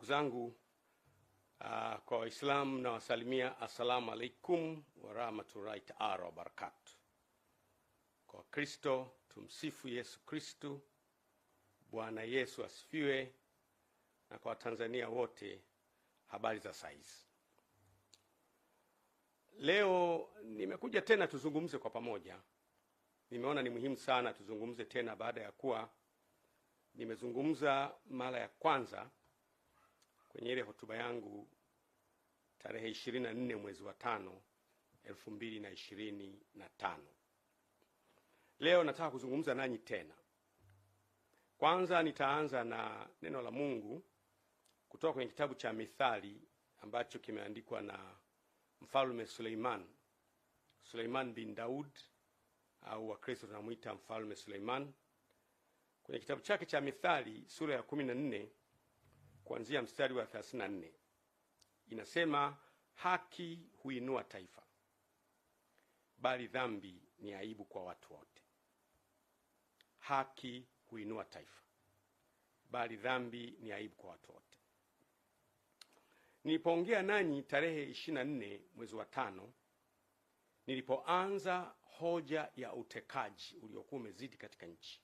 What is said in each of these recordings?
Ndugu zangu, kwa Waislamu na wasalimia assalamu alaikum wa rahmatullahi ta'ala wa barakatuh. Kwa Kristo tumsifu Yesu Kristo. Bwana Yesu asifiwe. Na kwa Tanzania wote habari za saizi. Leo nimekuja tena tuzungumze kwa pamoja. Nimeona ni muhimu sana tuzungumze tena baada ya kuwa nimezungumza mara ya kwanza kwenye ile hotuba yangu tarehe 24 mwezi wa 5 2025. Leo nataka kuzungumza nanyi tena. Kwanza nitaanza na neno la Mungu kutoka kwenye kitabu cha Mithali ambacho kimeandikwa na Mfalme Suleiman bin Daud, au Wakristo tunamuita Mfalme Suleiman. Kwenye kitabu chake cha Mithali sura ya 14 kuanzia mstari wa 34 inasema, haki huinua taifa, bali dhambi ni aibu kwa watu wote. Haki huinua taifa, bali dhambi ni aibu kwa watu wote. Nilipoongea nanyi tarehe 24 mwezi wa 5, nilipoanza hoja ya utekaji uliokuwa umezidi katika nchi,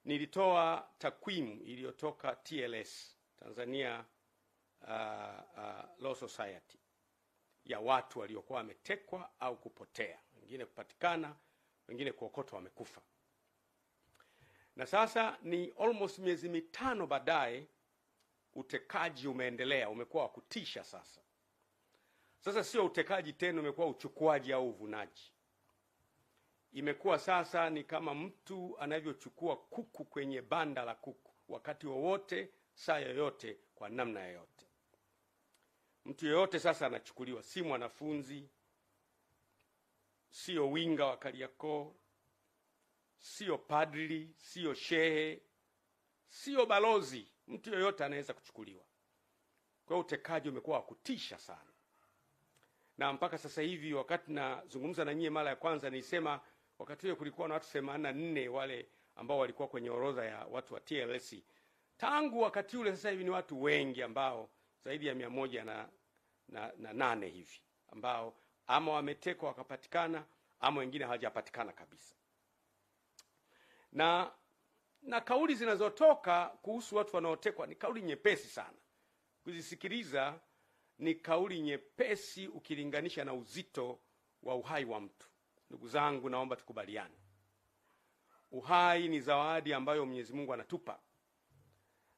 nilitoa takwimu iliyotoka TLS, Tanzania Law Society, ya watu waliokuwa wametekwa au kupotea, wengine kupatikana, wengine kuokotwa wamekufa. Na sasa ni almost miezi mitano baadaye, utekaji umeendelea, umekuwa wa kutisha sasa. Sasa sio utekaji tena, umekuwa uchukuaji au uvunaji. Imekuwa sasa ni kama mtu anavyochukua kuku kwenye banda la kuku, wakati wowote, saa yoyote, kwa namna yoyote. Mtu yoyote sasa anachukuliwa, si mwanafunzi, sio winga wa Kariakoo, sio padri, sio shehe, sio balozi, mtu yoyote anaweza kuchukuliwa. Kwa hiyo utekaji umekuwa wa kutisha sana. Na mpaka sasa hivi, wakati nazungumza na nyie mara ya kwanza, nilisema wakati huo kulikuwa na watu 84 wale ambao walikuwa kwenye orodha ya watu wa TLS. Tangu wakati ule sasa hivi ni watu wengi, ambao zaidi ya 108 hivi, ambao ama wametekwa wakapatikana, ama wengine hawajapatikana kabisa. Na kauli zinazotoka kuhusu watu wanaotekwa ni kauli nyepesi sana kuzisikiliza. Ni kauli nyepesi ukilinganisha na uzito wa uhai wa mtu. Ndugu zangu, naomba tukubaliane, uhai ni zawadi ambayo Mwenyezi Mungu anatupa,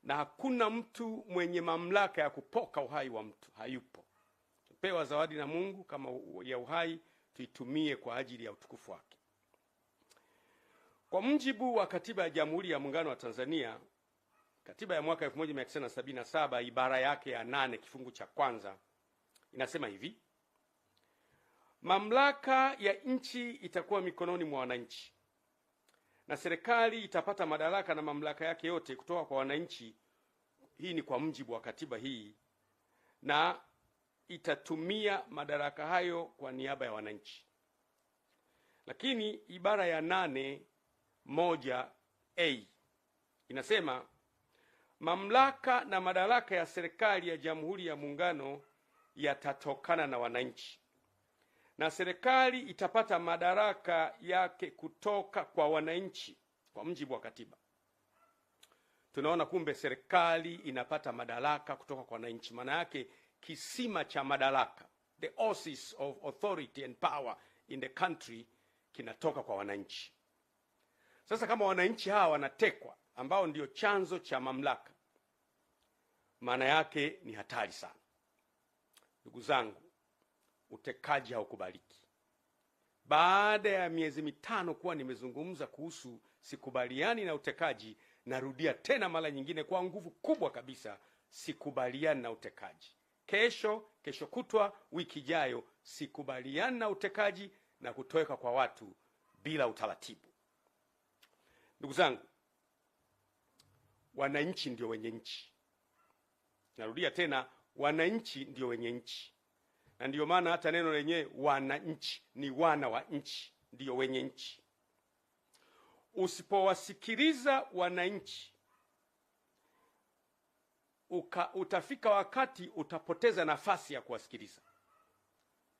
na hakuna mtu mwenye mamlaka ya kupoka uhai wa mtu, hayupo. Tupewa zawadi na Mungu kama ya uhai, tuitumie kwa ajili ya utukufu wake. Kwa mujibu wa Katiba ya Jamhuri ya Muungano wa Tanzania, katiba ya mwaka 1977 ibara yake ya 8 kifungu cha kwanza inasema hivi: mamlaka ya nchi itakuwa mikononi mwa wananchi, na serikali itapata madaraka na mamlaka yake yote kutoka kwa wananchi. Hii ni kwa mujibu wa katiba hii, na itatumia madaraka hayo kwa niaba ya wananchi. Lakini ibara ya 8(1)(a) inasema, mamlaka na madaraka ya serikali ya Jamhuri ya Muungano yatatokana na wananchi, na serikali itapata madaraka yake kutoka kwa wananchi kwa mujibu wa katiba. Tunaona kumbe serikali inapata madaraka kutoka kwa wananchi. Maana yake kisima cha madaraka, the oasis of authority and power in the country, kinatoka kwa wananchi. Sasa kama wananchi hawa wanatekwa, ambao ndio chanzo cha mamlaka, maana yake ni hatari sana. Ndugu zangu, utekaji haukubaliki. Baada ya miezi mitano kuwa nimezungumza kuhusu sikubaliani na utekaji, narudia tena mara nyingine kwa nguvu kubwa kabisa, sikubaliani na utekaji. Kesho kutwa, wiki ijayo, sikubaliani na utekaji na kutoweka kwa watu bila utaratibu. Ndugu zangu, wananchi ndio wenye nchi. Narudia tena, wananchi ndio wenye nchi. Na ndio maana hata neno lenyewe wananchi ni wana wa nchi, ndio wenye nchi. Usipowasikiliza wananchi, utafika wakati utapoteza nafasi ya kuwasikiliza.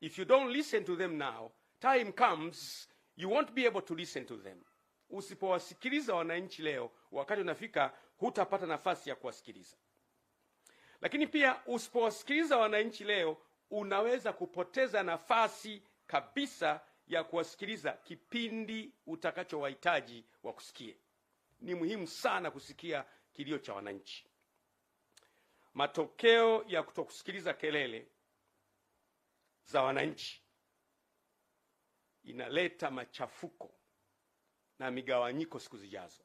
If you don't listen to them now, time comes you won't be able to listen to them. Usipowasikiliza wananchi leo, wakati unafika hutapata nafasi ya kuwasikiliza. Lakini pia usipowasikiliza wananchi leo, unaweza kupoteza nafasi kabisa ya kuwasikiliza kipindi utakachowahitaji wakusikie. Ni muhimu sana kusikia kilio cha wananchi. Matokeo ya kutokusikiliza kelele za wananchi inaleta machafuko na migawanyiko siku zijazo.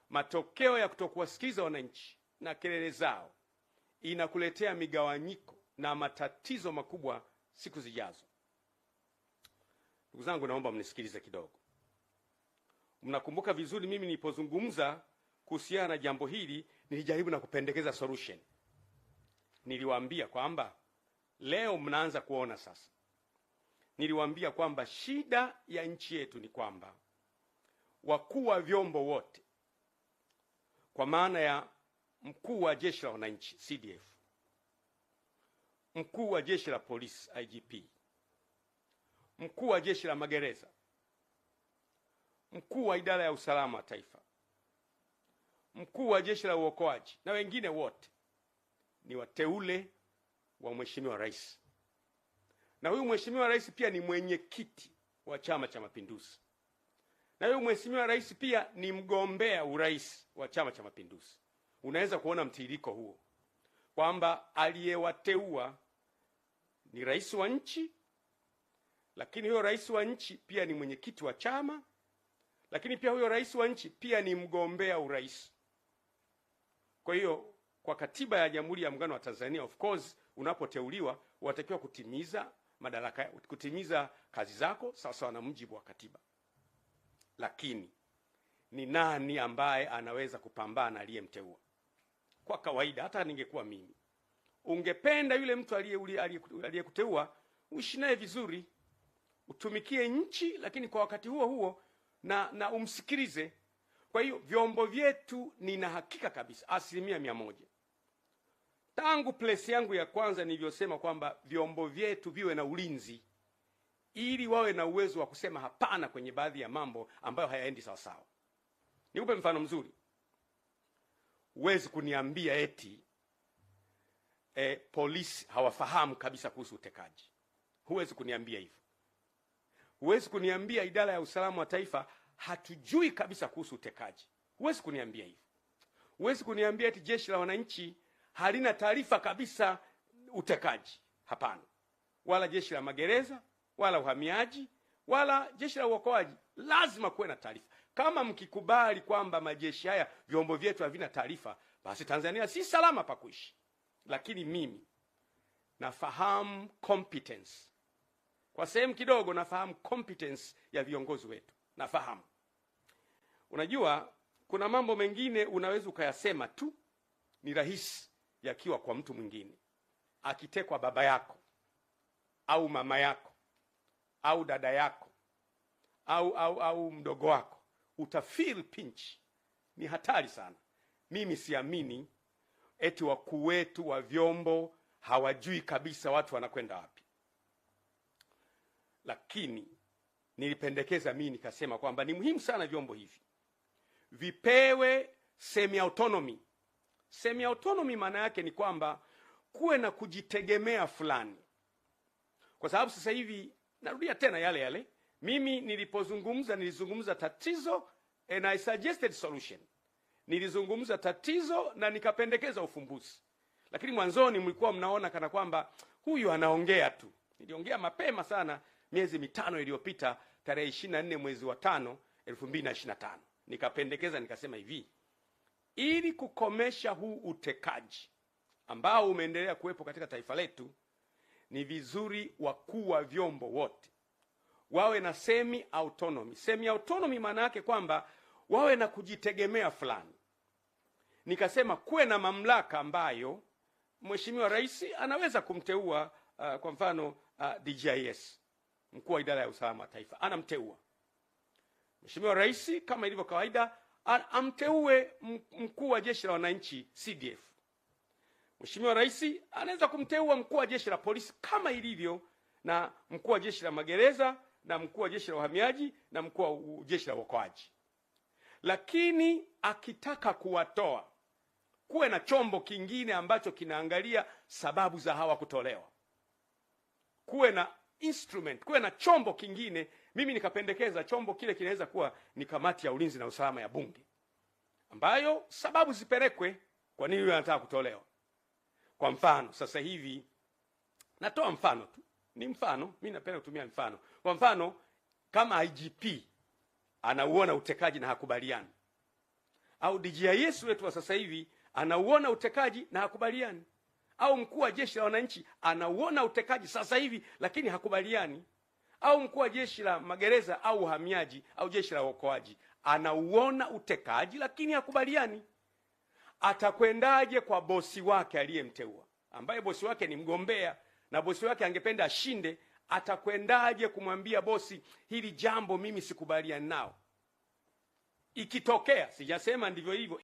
Matokeo ya kutokuwasikiliza wananchi na kelele zao inakuletea migawanyiko na matatizo makubwa siku zijazo. Ndugu zangu, naomba mnisikilize kidogo. Mnakumbuka vizuri mimi nilipozungumza kuhusiana na jambo hili, nilijaribu na kupendekeza solution. Niliwaambia kwamba leo mnaanza kuona sasa. Niliwaambia kwamba shida ya nchi yetu ni kwamba wakuu wa vyombo wote, kwa maana ya mkuu wa jeshi la wananchi CDF, mkuu wa jeshi la polisi IGP, mkuu wa jeshi la magereza, mkuu wa idara ya usalama wa taifa, mkuu wa jeshi la uokoaji na wengine wote ni wateule wa Mheshimiwa Rais. Na huyu Mheshimiwa Rais pia ni mwenyekiti wa Chama cha Mapinduzi. Na huyu Mheshimiwa Rais pia ni mgombea urais wa Chama cha Mapinduzi. Unaweza kuona mtiririko huo kwamba aliyewateua ni rais wa nchi, lakini huyo rais wa nchi pia ni mwenyekiti wa chama, lakini pia huyo rais wa nchi pia ni mgombea urais. Kwa hiyo kwa katiba ya Jamhuri ya Muungano wa Tanzania, of course, unapoteuliwa unatakiwa kutimiza madaraka, kutimiza kazi zako sawa na mujibu wa katiba. Lakini ni nani ambaye anaweza kupambana aliyemteua? Kwa kawaida, hata ningekuwa mimi, ungependa yule mtu aliyekuteua uishi naye vizuri, utumikie nchi, lakini kwa wakati huo huo na umsikilize. Kwa hiyo vyombo vyetu, nina hakika kabisa 100%, tangu place yangu ya kwanza nilivyosema kwamba vyombo vyetu viwe na ulinzi ili wawe na uwezo wa kusema hapana kwenye baadhi ya mambo ambayo hayaendi sawa sawa. Nikupe mfano mzuri. Huwezi kuniambia eti polisi hawafahamu kabisa kuhusu utekaji. Huwezi kuniambia hivyo. Huwezi kuniambia idara ya usalama wa taifa hatujui kabisa kuhusu utekaji. Huwezi kuniambia hivyo. Huwezi kuniambia eti jeshi la wananchi halina taarifa kabisa utekaji. Hapana. Wala jeshi la magereza, wala uhamiaji, wala jeshi la uokoaji. Lazima kuwe na taarifa. Kama mkikubali kwamba majeshi haya, vyombo vyetu havina taarifa, basi Tanzania si salama pa kuishi. Lakini mimi nafahamu competence. Kwa sehemu kidogo nafahamu competence ya viongozi wetu. Nafahamu. Unajua, kuna mambo mengine unaweza ukayasema tu, ni rahisi yakiwa kwa mtu mwingine. Akitekwa baba yako, au mama yako, au dada yako, au mdogo wako, utafeel pinch. Ni hatari sana. Mimi siamini eti wakuu wetu wa vyombo hawajui kabisa watu wanakwenda wapi. Lakini nilipendekeza mimi nikasema kwamba ni muhimu sana vyombo hivi vipewe semi autonomy. Semi autonomy maana yake ni kwamba kuwe na kujitegemea fulani. Kwa sababu sasa hivi narudia tena yale. Mimi nilizungumza tatizo and I suggested solution. Nilizungumza tatizo na nikapendekeza ufumbuzi. Lakini mwanzoni mlikuwa mnaona kana kwamba huyu anaongea tu. Niliongea mapema sana miezi 5 iliyopita, tarehe 24 mwezi wa 5 2025. Nikapendekeza nikasema hivi: ili kukomesha huu utekaji ambao umeendelea kuwepo katika taifa letu, ni vizuri wakuu wa vyombo wote wawe na semi autonomy. Semi autonomy maana yake kwamba wawe na kujitegemea fulani. Nikasema kuwe na mamlaka ambayo Mheshimiwa Rais anaweza kumteua, kwa mfano DGIS, mkuu wa idara ya usalama wa taifa, anamteua. Mheshimiwa Rais kama ilivyo kawaida amteue mkuu wa jeshi la wananchi CDF, Mheshimiwa Rais anaweza kumteua mkuu wa jeshi la polisi kama ilivyo na mkuu wa jeshi la magereza na mkuu wa jeshi la uhamiaji na mkuu wa jeshi la uokoaji. Lakini akitaka kuwatoa, kuwe na chombo kingine ambacho kinaangalia sababu za hawa kutolewa. Kuwe na instrument, kuwe na chombo kingine. Mimi nikapendekeza chombo kile kinaweza kuwa ni kamati ya ulinzi na usalama ya Bunge, ambayo sababu zipelekwe kwa nini yule anataka kutolewa. Kwa mfano, sasa hivi natoa mfano tu, ni mfano, mimi napenda kutumia mfano. Kwa mfano, kama IGP anauona utekaji na hakubaliani, au DGIS wetu wa sasa hivi anauona utekaji na hakubaliani, au mkuu wa jeshi la wananchi anauona utekaji sasa hivi lakini hakubaliani, au mkuu wa jeshi la magereza au uhamiaji au jeshi la uokoaji anauona utekaji lakini hakubaliani, atakwendaje kwa bosi wake aliyemteua, ambaye bosi wake ni mgombea na bosi wake angependa ashinde? Atakwendaje kumwambia bosi, hili jambo mimi sikubaliani nao? Ikitokea, sijasema ndivyo hivyo,